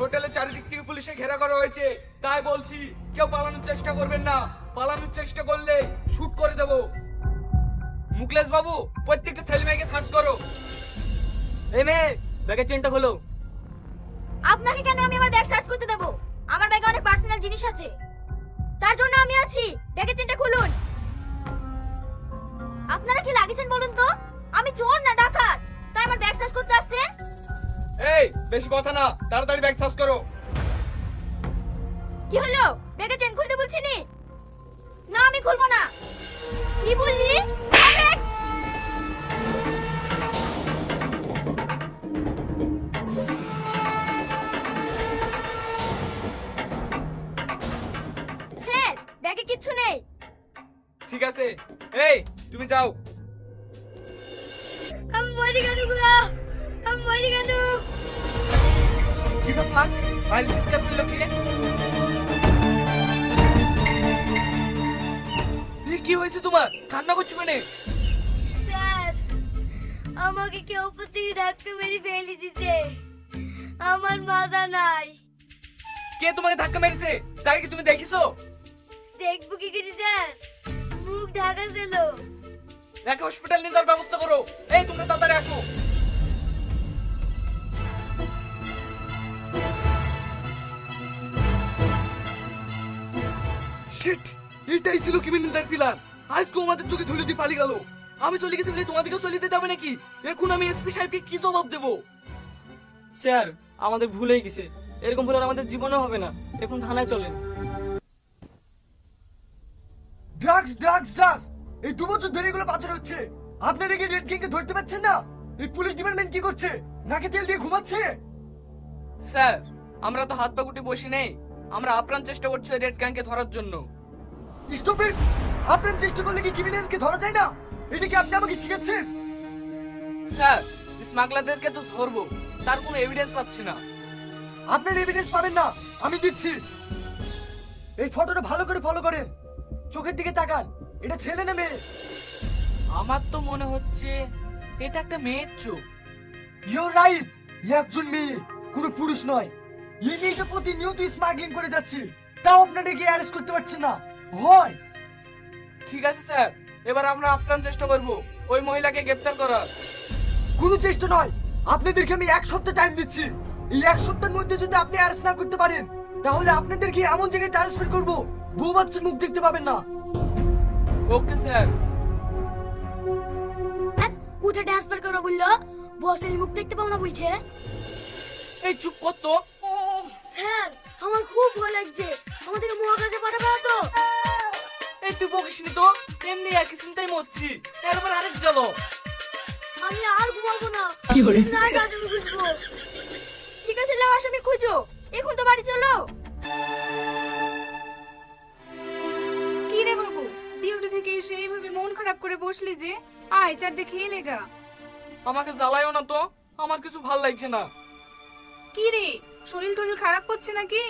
হোটেলের চারিদিক থেকে পুলিশে ঘেরা করা হয়েছে, তাই বলছি কেউ পালানোর চেষ্টা করবেন না। পালানোর চেষ্টা করলে শুট করে দেব। মুকলেশ বাবু, প্রত্যেকটা ছেলে মেয়েকে সার্চ করো। এই মেয়ে, ব্যাগের চেনটা খোলো। আপনাকে কেন আমি আমার ব্যাগ সার্চ করতে দেব? আমার ব্যাগে অনেক পার্সোনাল জিনিস আছে, তার জন্য আমি আছি। ব্যাগের চেনটা খুলুন। আপনারা কি লাগিয়েছেন বলুন তো? আমি চোর না ডাকাত, তাই আমার ব্যাগ সার্চ করতে আসছেন? এই, বেশি কথা না, তাড়াতাড়ি ব্যাগ সার্চ করো। কি হলো? ব্যাগের চেন খুলতে বলছি নি? না, আমি খুলবো না। কি বললি? ব্যাগ! স্যার, ব্যাগে কিচ্ছু নেই। ঠিক আছে, এই তুমি যাও। আমি মরে গেল গুলা, আমি মরে গেল। কি ব্যাপার? বাইরে চিৎকার করলো কে? কি হয়েছে তোমার? কান্না করছো কেন? স্যার, আমাকে কেউ প্রতি ধাক্কা মেরে ফেলে দিছে। আমার মাথা নাই। কে তোমাকে ধাক্কা মেরেছে? তাকে কি তুমি দেখিছো? দেখবো কি করে স্যার? মুখ ঢাকা ছিল। একে হসপিটাল নিয়ে যাওয়ার ব্যবস্থা করো। এই তোমরা তাড়াতাড়ি আসো। শিট, এটাই ছিল ক্রিমিনালদের প্ল্যান। আজকে আমাদের চোখে ধুলো দিয়ে পালিয়ে গেল। আমি চলে গেছি বলে তোমাদেরকেও চলে যেতে হবে নাকি? এখন আমি এসপি সাহেবকে কি জবাব দেব? স্যার, আমাদের ভুল হয়ে গেছে। এরকম ভুল আর আমাদের জীবনেও হবে না। এখন থানায় চলেন। ড্রাগস ড্রাগস ড্রাগস, এই 2 বছর ধরে এগুলো পাচার হচ্ছে। আপনারা কি রেড গ্যাংকে ধরতে পারছেন না? এই পুলিশ ডিপার্টমেন্ট কি করছে? নাকে তেল দিয়ে ঘুমাচ্ছে? স্যার, আমরা তো হাত পা গুটি বসি নেই। আমরা আপ্রাণ চেষ্টা করছি ওই রেড গ্যাংকে ধরার জন্য। Stop it! আপনার চেষ্টা করলে কি ক্রিমিনালকে ধরা যায় না? এটা কি আপনি আমাকে শিখাচ্ছেন? স্যার, স্মাগলারদেরকে তো ধরবো, তার কোনো এভিডেন্স পাচ্ছি না। আপনার এভিডেন্স পাবেন না, আমি দিচ্ছি। এই ফটোটা ভালো করে ফলো করেন। চোখের দিকে তাকান। এটা ছেলে না মেয়ে? আমার তো মনে হচ্ছে এটা একটা মেয়ের চোখ। ইউর রাইট, একজন মেয়ে, কোনো পুরুষ নয়। এই মেয়েটা প্রতিনিয়ত স্মাগলিং করে যাচ্ছে, তাও আপনারা কি অ্যারেস্ট করতে পারছেন না? হয় ঠিক আছে স্যার, এবার আমরা আপ্রাণ চেষ্টা করব ওই মহিলাকে গ্রেফতার করার। কোনো চেষ্টা নয়, আপনাদেরকে আমি 1 সপ্তাহ টাইম দিচ্ছি। এই 1 সপ্তাহের মধ্যে যদি আপনি অ্যারেস্ট না করতে পারেন, তাহলে আপনাদেরকে এমন জায়গায় ট্রান্সফার করব, বউ বাচ্চার মুখ দেখতে পাবেন না। Okay sir. কোথায় ট্রান্সফার করো বললো? বসের মুখ দেখতে পাও না বলছে। এই চুপ কর তো। স্যার, আমার খুব ভয় লাগছে। আমাদেরকে মহাকাশে পাঠাবে না তো? এই তুই বকিসনি তো, এমনি একই চিন্তায় মরছি। একবার আরেক জ্বালো। আমি আর ঘুমাবো না। না, গাজল খুঁজবো। ঠিক আছে, লাও আসামি খুঁজো। এখন তো বাড়ি চলো। কি রে বাবু, ডিউটি থেকে এসে এইভাবে মন খারাপ করে বসলি যে? আয় চারটে খেয়ে লেগা। আমাকে জ্বালায়ও না তো, আমার কিছু ভাল লাগছে না। কি রে, শরীর টরিল খারাপ করছে নাকি?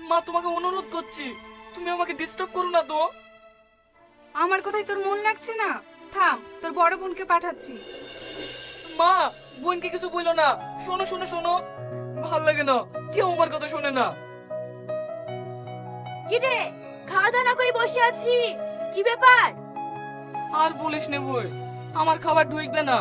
মা, তোমাকে অনুরোধ করছি, তুমি আমাকে ডিস্টার্ব করো না তো। আমার কথাই তোর মন লাগছে না? থাম, তোর বড় বোনকে পাঠাচ্ছি। মা, বোনকে কিছু বইলো না। শোনো শোনো শোনো, ভাল লাগে না, কেউ আমার কথা শোনে না। কি রে, খাওয়া দাওয়া না করে বসে আছি, কি ব্যাপার? আর বলিস নে বই, আমার খাবার ঢুকবে না।